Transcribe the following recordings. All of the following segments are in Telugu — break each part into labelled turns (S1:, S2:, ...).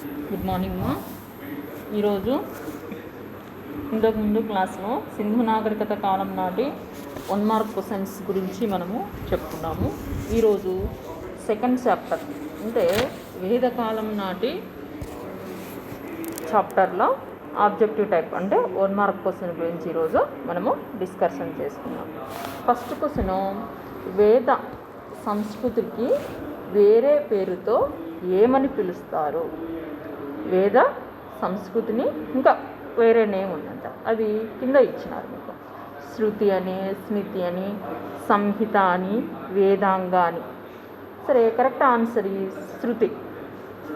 S1: గుడ్ మార్నింగ్ మా. ఈరోజు ఇంతకుముందు క్లాస్లో సింధు నాగరికత కాలం నాటి 1 మార్క్ క్వశ్చన్స్ గురించి మనము చెప్పుకున్నాము. ఈరోజు సెకండ్ చాప్టర్ అంటే వేదకాలం నాటి చాప్టర్లో ఆబ్జెక్టివ్ టైప్ అంటే 1 మార్క్ క్వశ్చన్ గురించి ఈరోజు మనము డిస్కషన్ చేసుకున్నాం. ఫస్ట్ క్వశ్చన్, వేద సంస్కృతికి వేరే పేరుతో ఏమని పిలుస్తారు? వేద సంస్కృతిని ఇంకా వేరే నేమ్ ఉందంట, అది కింద ఇచ్చినారు మీకు. శృతి అని, స్మృతి అని, సంహిత అని, వేదాంగ అని. సరే, కరెక్ట్ ఆన్సర్ ఈ శృతి.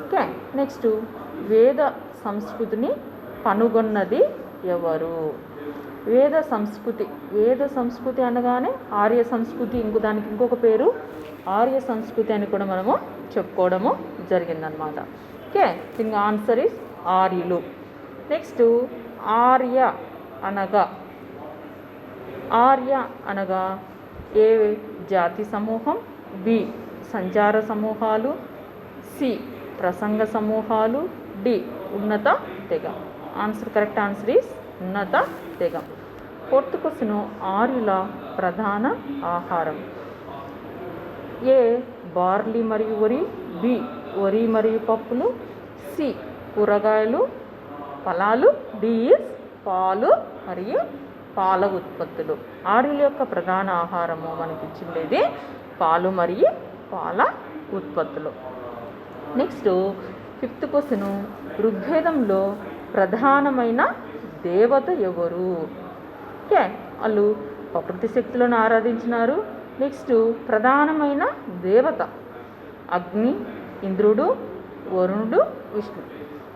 S1: ఓకే, నెక్స్ట్, వేద సంస్కృతిని కనుగొన్నది ఎవరు? వేద సంస్కృతి అనగానే ఆర్య సంస్కృతి, దానికి ఇంకొక పేరు ఆర్య సంస్కృతి అని కూడా మనము చెప్పుకోవడము జరిగిందనమాట. ఓకే, దీనికి ఆన్సర్ ఇస్ ఆర్యులు. నెక్స్ట్, ఆర్య అనగా ఏ జాతి సమూహం, బి సంచార సమూహాలు, సి ప్రసంగ సమూహాలు, డి ఉన్నత తెగ. కరెక్ట్ ఆన్సర్ ఈస్ ఉన్నత తెగ. ఫోర్త్ క్వశ్చన్, ఆర్యుల ప్రధాన ఆహారం. ఏ బార్లీ మరియు వరి, బి వరి మరియు పప్పులు, సి కూరగాయలు ఫలాలు, డి ఇస్ పాలు మరియు పాల ఉత్పత్తులు. ఆర్యుల యొక్క ప్రధాన ఆహారము మనకి ఇచ్చిండేది పాలు మరియు పాల ఉత్పత్తులు. నెక్స్ట్, ఫిఫ్త్ క్వశ్చన్, ఋగ్వేదంలో ప్రధానమైన దేవత ఎవరు? ఓకే, వాళ్ళు ప్రకృతి శక్తులను ఆరాధించినారు. నెక్స్ట్, ప్రధానమైన దేవత అగ్ని, ఇంద్రుడు, వరుణుడు, విష్ణు.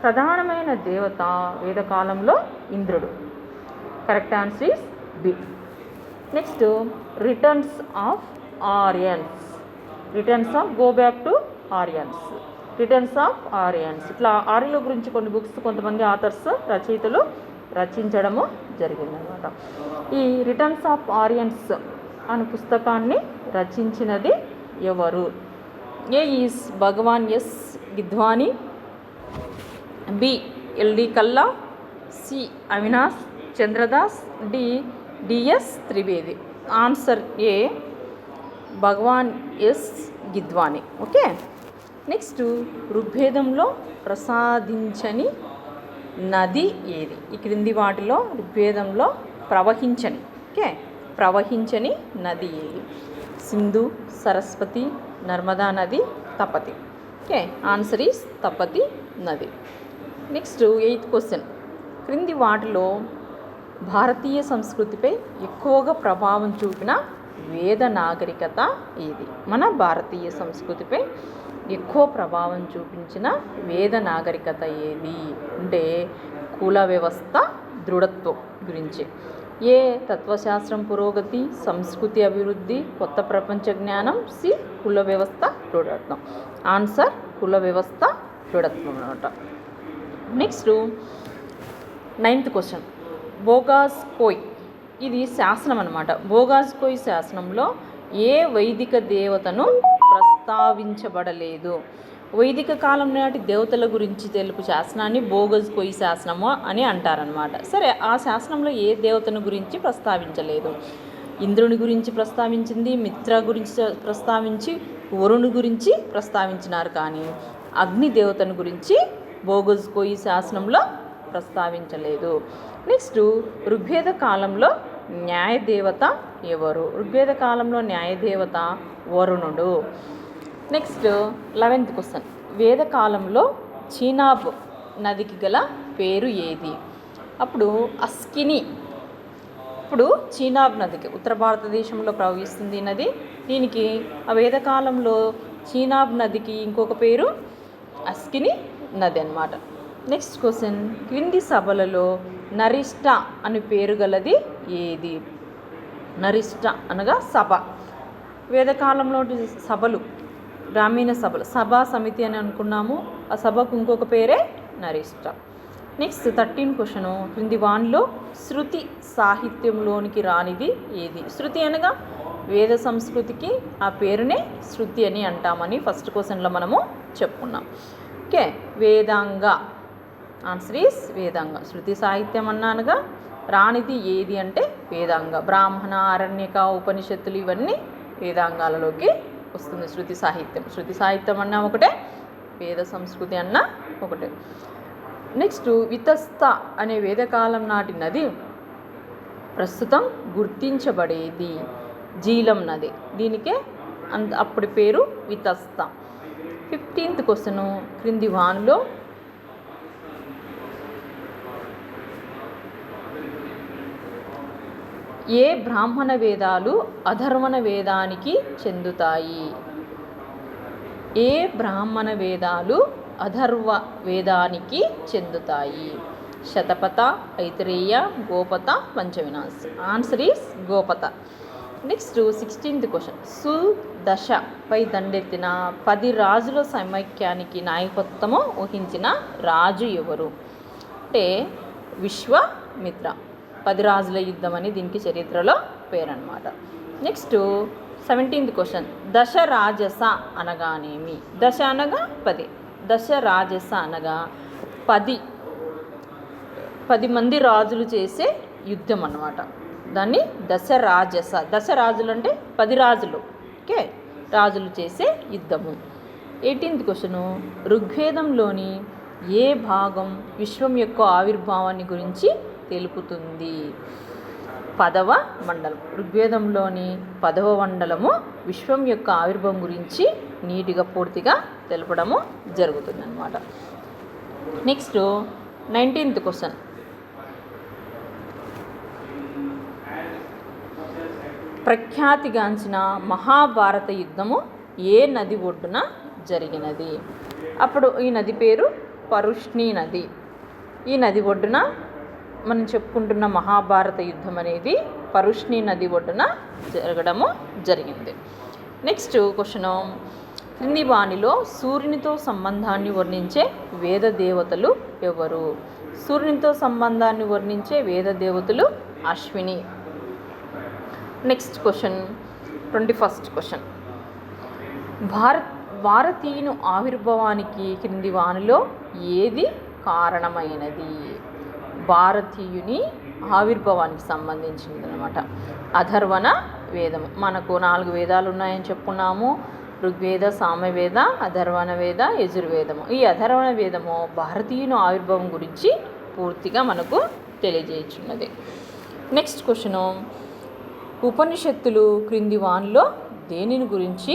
S1: ప్రధానమైన దేవత వేదకాలంలో ఇంద్రుడు. Correct answer is B. Next, returns of go back to Aryans. ఇట్లా ఆర్యుల గురించి కొన్ని బుక్స్ కొంతమంది ఆథర్స్ రచయితలు రచించడము జరిగిందనమాట. ఈ రిటర్న్స్ ఆఫ్ ఆర్యన్స్ అనే పుస్తకాన్ని రచించినది ఎవరు? A is Bhagwan S Gidwani, B L D Kalla, C Avinash Chandradas, D D S Trivedi. Answer A Bhagwan S Gidwani. Okay, next, ఋగ్వేదంలో ప్రసాదించని నది ఏది? ఈ క్రింది వాటిలో ఋగ్వేదంలో ప్రవహించని నది ఏది? సింధు, సరస్వతి, నర్మదా నది, Tapati. Okay, answer is Tapati నది. నెక్స్ట్, 8th క్వశ్చన్, క్రింది వాటిలో భారతీయ సంస్కృతిపై ఎక్కువగా ప్రభావం చూపిన వేద నాగరికత ఏది? మన భారతీయ సంస్కృతిపై ఎక్కువ ప్రభావం చూపించిన వేద నాగరికత ఏది అంటే కుల వ్యవస్థ దృఢత్వం గురించి. ఏ తత్వశాస్త్రం పురోగతి, సంస్కృతి అభివృద్ధి, కొత్త ప్రపంచ జ్ఞానం, సి కుల వ్యవస్థ దృఢత్వం. ఆన్సర్ కుల వ్యవస్థ దృఢత్వం అన్నమాట. నెక్స్ట్, 9th క్వశ్చన్, బోగాస్కోయ్, ఇది శాసనం అన్నమాట. బోగాస్కోయ్ శాసనంలో ఏ వైదిక దేవతను ప్రస్తావించబడలేదు? వైదిక కాలం నాటి దేవతల గురించి తెలుపు శాసనాన్ని బోగాస్కోయ్ శాసనము అని అంటారనమాట. సరే, ఆ శాసనంలో ఏ దేవతను గురించి ప్రస్తావించలేదు? ఇంద్రుని గురించి ప్రస్తావించింది, మిత్ర గురించి ప్రస్తావించి, వరుణు గురించి ప్రస్తావించినారు, కానీ అగ్ని దేవతను గురించి బోగాస్కోయ్ శాసనంలో ప్రస్తావించలేదు. నెక్స్ట్, ఋగ్వేద కాలంలో న్యాయదేవత ఎవరు? ఋగ్వేద కాలంలో న్యాయదేవత వరుణుడు. నెక్స్ట్, 11th క్వశ్చన్, వేదకాలంలో చీనాబ్ నదికి గల పేరు ఏది? అప్పుడు అస్కిని. ఇప్పుడు చీనాబ్ నదికి ఉత్తర భారతదేశంలో ప్రవహిస్తుంది నది. దీనికి ఆ వేదకాలంలో చీనాబ్ నదికి ఇంకొక పేరు అస్కిని నది అన్నమాట. నెక్స్ట్ క్వశ్చన్, క్రింది సభలలో నరిష్ట అని పేరు గలది ఏది? నరిష్ట అనగా సభ. వేదకాలంలో సభలు గ్రామీణ సభలు, సభా సమితి అని అనుకున్నాము. ఆ సభకు ఇంకొక పేరే నరిష్ట. నెక్స్ట్ 13th క్వశ్చన్, క్రింది వానిలో శృతి సాహిత్యంలోనికి రానిది ఏది? శృతి అనగా వేద సంస్కృతికి ఆ పేరునే శృతి అని అంటామని ఫస్ట్ క్వశ్చన్లో మనము చెప్పుకున్నాం. Okay, Vedanga. Answer is Vedanga. శృతి సాహిత్యం అన్నానుగా, రానిది ఏది అంటే వేదాంగ. బ్రాహ్మణ, ఆరణ్యక, ఉపనిషత్తులు ఇవన్నీ వేదాంగాలలోకి వస్తుంది శృతి సాహిత్యం. శృతి సాహిత్యం అన్నా ఒకటే, వేద సంస్కృతి అన్నా ఒకటే. నెక్స్ట్ వితస్త అనే వేదకాలం నాటి నది ప్రస్తుతం గుర్తించబడేది జీలం నది. దీనికే అప్పటి పేరు వితస్త. 15th క్వశ్చన్, క్రింది వానిలో ఏ బ్రాహ్మణ వేదాలు అధర్వణ వేదానికి చెందుతాయి? ఏ బ్రాహ్మణ వేదాలు అధర్వ వేదానికి చెందుతాయి? Shatapatha, Aitareya, Gopatha, Panchavinasha. Answer is Gopatha. Next 16th question, సుదశపై దండెత్తిన 10 రాజుల సమైక్యానికి నాయకత్వము వహించిన రాజు ఎవరు? అంటే విశ్వామిత్ర. 10 రాజుల యుద్ధం అని దీనికి చరిత్రలో పేరన్నమాట. నెక్స్ట్ 17th క్వశ్చన్, దశరాజస అనగానేమి? దశ అనగా 10, దశరాజస అనగా 10 మంది రాజులు చేసే యుద్ధం అన్నమాట. దాన్ని దశరాజస. దశరాజులు అంటే 10 రాజులు. ఓకే, రాజులు చేసే యుద్ధము. 18th క్వశ్చను, ఋగ్వేదంలోని ఏ భాగం విశ్వం యొక్క ఆవిర్భావాన్ని గురించి తెలుపుతుంది? 10వ మండలం. ఋగ్వేదంలోని 10వ మండలము విశ్వం యొక్క ఆవిర్భావం గురించి నీట్గా పూర్తిగా తెలపడము జరుగుతుంది అన్నమాట. నెక్స్ట్ 19th క్వశ్చన్, ప్రఖ్యాతిగాంచిన మహాభారత యుద్ధము ఏ నది ఒడ్డున జరిగినది? అప్పుడు ఈ నది పేరు పరుష్ణి నది. ఈ నది ఒడ్డున మనం చెప్పుకుంటున్న మహాభారత యుద్ధం అనేది పరుష్ణి నది ఒడ్డున జరగడము జరిగింది. నెక్స్ట్ క్వశ్చను, క్రింది వానిలో సూర్యునితో సంబంధాన్ని వర్ణించే వేద దేవతలు ఎవరు? సూర్యునితో సంబంధాన్ని వర్ణించే వేద దేవతలు Ashwini. Next question, 21st question, భారతీయుని ఆవిర్భావానికి క్రింది వానిలో ఏది కారణమైనది? భారతీయుని ఆవిర్భావానికి సంబంధించింది అనమాట. అధర్వణ వేదము. మనకు 4 వేదాలు ఉన్నాయని చెప్పుకున్నాము. ఋగ్వేద, సామవేద, అధర్వణ వేద, యజుర్వేదము. ఈ అధర్వణ వేదము భారతీయుని ఆవిర్భావం గురించి పూర్తిగా మనకు తెలియజేయుచున్నది. నెక్స్ట్ క్వశ్చను, ఉపనిషత్తులు క్రింది వానిలో దేనిని గురించి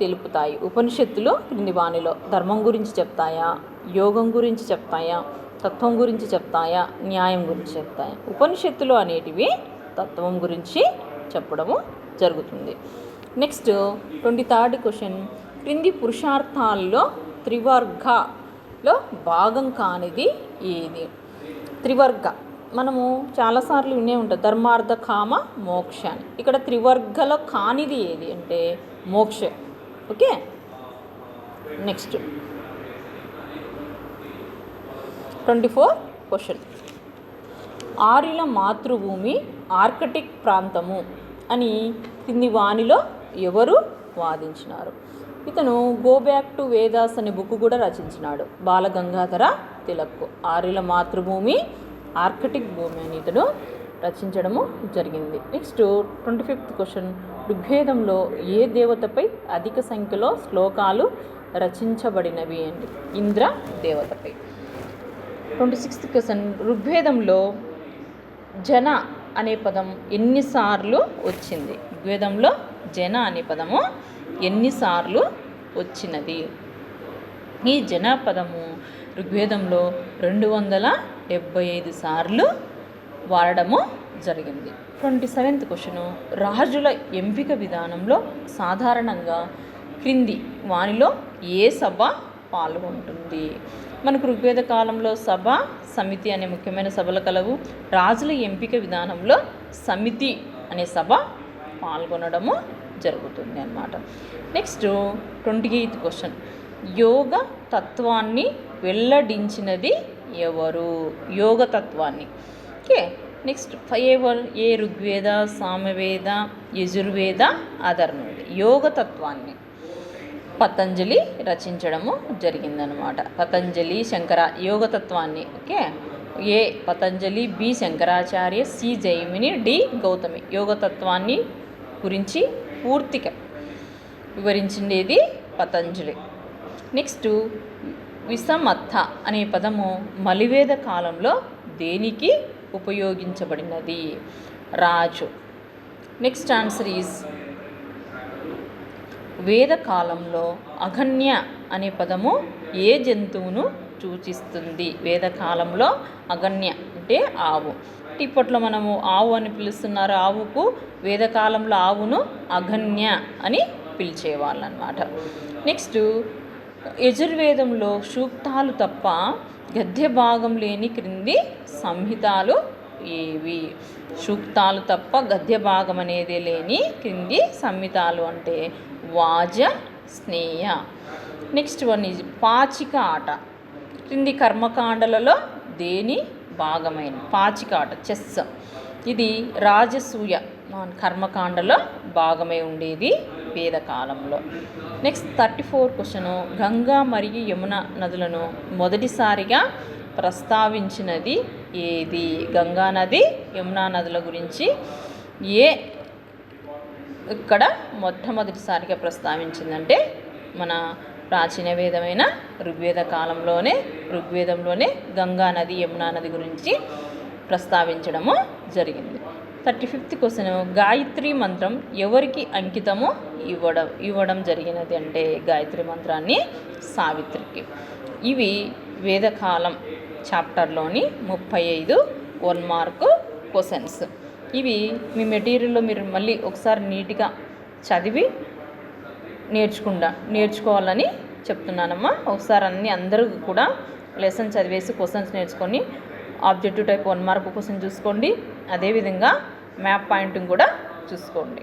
S1: తెలుపుతాయి? ఉపనిషత్తులు క్రింది వానిలో ధర్మం గురించి చెప్తాయా, యోగం గురించి చెప్తాయా, తత్వం గురించి చెప్తాయా, న్యాయం గురించి చెప్తాయా? ఉపనిషత్తులు అనేటివి తత్వం గురించి చెప్పడము జరుగుతుంది. నెక్స్ట్ 23rd క్వశ్చన్, క్రింది పురుషార్థాల్లో త్రివర్గలో భాగం కానిది ఏది? త్రివర్గ మనము చాలాసార్లు వినే ఉంటాం, ధర్మార్థ కామ మోక్ష అని. ఇక్కడ త్రివర్గలో కానిది ఏది అంటే మోక్ష. ఓకే, నెక్స్ట్ 24th క్వశ్చన్, ఆర్యుల మాతృభూమి ఆర్కటిక్ ప్రాంతము అని కింది వానిలో ఎవరు వాదించినారు? ఇతను గో బ్యాక్ టు వేదాస్ అనే బుక్ కూడా రచించినాడు, బాలగంగాధర తిలక్. ఆర్యుల మాతృభూమి ఆర్కిటిక్ భూమి అని ఇతను రచించడము జరిగింది. నెక్స్ట్ 25th క్వశ్చన్, ఋగ్వేదంలో ఏ దేవతపై అధిక సంఖ్యలో శ్లోకాలు రచించబడినవి అండి? ఇంద్ర దేవతపై. 26th క్వశ్చన్, ఋగ్వేదంలో జన అనే పదం ఎన్నిసార్లు వచ్చింది? ఋగ్వేదంలో జన అనే పదము ఎన్నిసార్లు వచ్చినది? ఈ జన పదము ఋగ్వేదంలో 275 సార్లు వాడడము జరిగింది. 27th క్వశ్చను, రాజుల ఎంపిక విధానంలో సాధారణంగా క్రింది వానిలో ఏ సభ పాల్గొంటుంది? మనకు ఋగ్వేద కాలంలో సభ, సమితి అనే ముఖ్యమైన సభలు కలవు. రాజుల ఎంపిక విధానంలో సమితి అనే సభ పాల్గొనడము జరుగుతుంది అన్నమాట. నెక్స్ట్ 28th క్వశ్చన్, యోగ తత్వాన్ని వెల్లడించినది ఎవరు? యోగ తత్వాన్ని. Okay, next A Rigveda, Samaveda, Yajurveda, Atharvana యోగ తత్వాన్ని. పతంజలి రచించడము జరిగిందనమాట. పతంజలి శంకర యోగతత్వాన్ని A Patanjali, B Shankaracharya, C Jaimini, D Gautami యోగతత్వాన్ని గురించి పూర్తిగా వివరించిండేది పతంజలి. నెక్స్ట్ విసమత్త అనే పదము మలివేద కాలంలో దేనికి ఉపయోగించబడినది? రాజు. నెక్స్ట్ ఆన్సర్ ఈజ్ వేద కాలంలో అగన్య అనే పదము ఏ జంతువును సూచిస్తుంది? వేదకాలంలో అగన్య అంటే ఆవు. ఇప్పట్లో మనము ఆవు అని పిలుస్తున్నారు. ఆవుకు వేదకాలంలో ఆవును అగన్య అని పిలిచేవాళ్ళు అన్నమాట. నెక్స్ట్ యజుర్వేదంలో సూక్తాలు తప్ప గద్య భాగం లేని క్రింది సంహితాలు ఏవి? సూక్తాలు తప్ప గద్య భాగం అనేది లేని క్రింది సంహితాలు అంటే వాజ, స్నేయ. నెక్స్ట్ వన్ ఈజ్ పాచిక ఆట క్రింది కర్మకాండలలో దేని భాగమైన? పాచిక ఆట చెస్. ఇది రాజసూయ కర్మకాండలో భాగమై ఉండేది వేదకాలంలో. నెక్స్ట్ 34 క్వశ్చను, గంగా మరియు యమున నదులను మొదటిసారిగా ప్రస్తావించినది ఏది? గంగా నది, యమునా నదుల గురించి ఇక్కడ మొట్టమొదటిసారిగా ప్రస్తావించిందంటే మన ప్రాచీన వేదమైన ఋగ్వేదంలోనే గంగా నది, యమునా నది గురించి ప్రస్తావించడము జరిగింది. 35th క్వశ్చన్, గాయత్రి మంత్రం ఎవరికి అంకితము ఇవ్వడం జరిగినది అంటే గాయత్రి మంత్రాన్ని సావిత్రికి. ఇవి వేదకాలం చాప్టర్లోని 35 1 మార్క్ క్వశ్చన్స్. ఇవి మీ మెటీరియల్లో మీరు మళ్ళీ ఒకసారి నీట్గా చదివి నేర్చుకోవాలని చెప్తున్నానమ్మా. ఒకసారి అందరూ కూడా లెసన్ చదివేసి క్వశ్చన్స్ నేర్చుకొని ఆబ్జెక్టివ్ టైప్ 1 మార్క్ క్వశ్చన్ చూసుకోండి. అదేవిధంగా మ్యాప్ పాయింటింగ్ కూడా చూసుకోండి.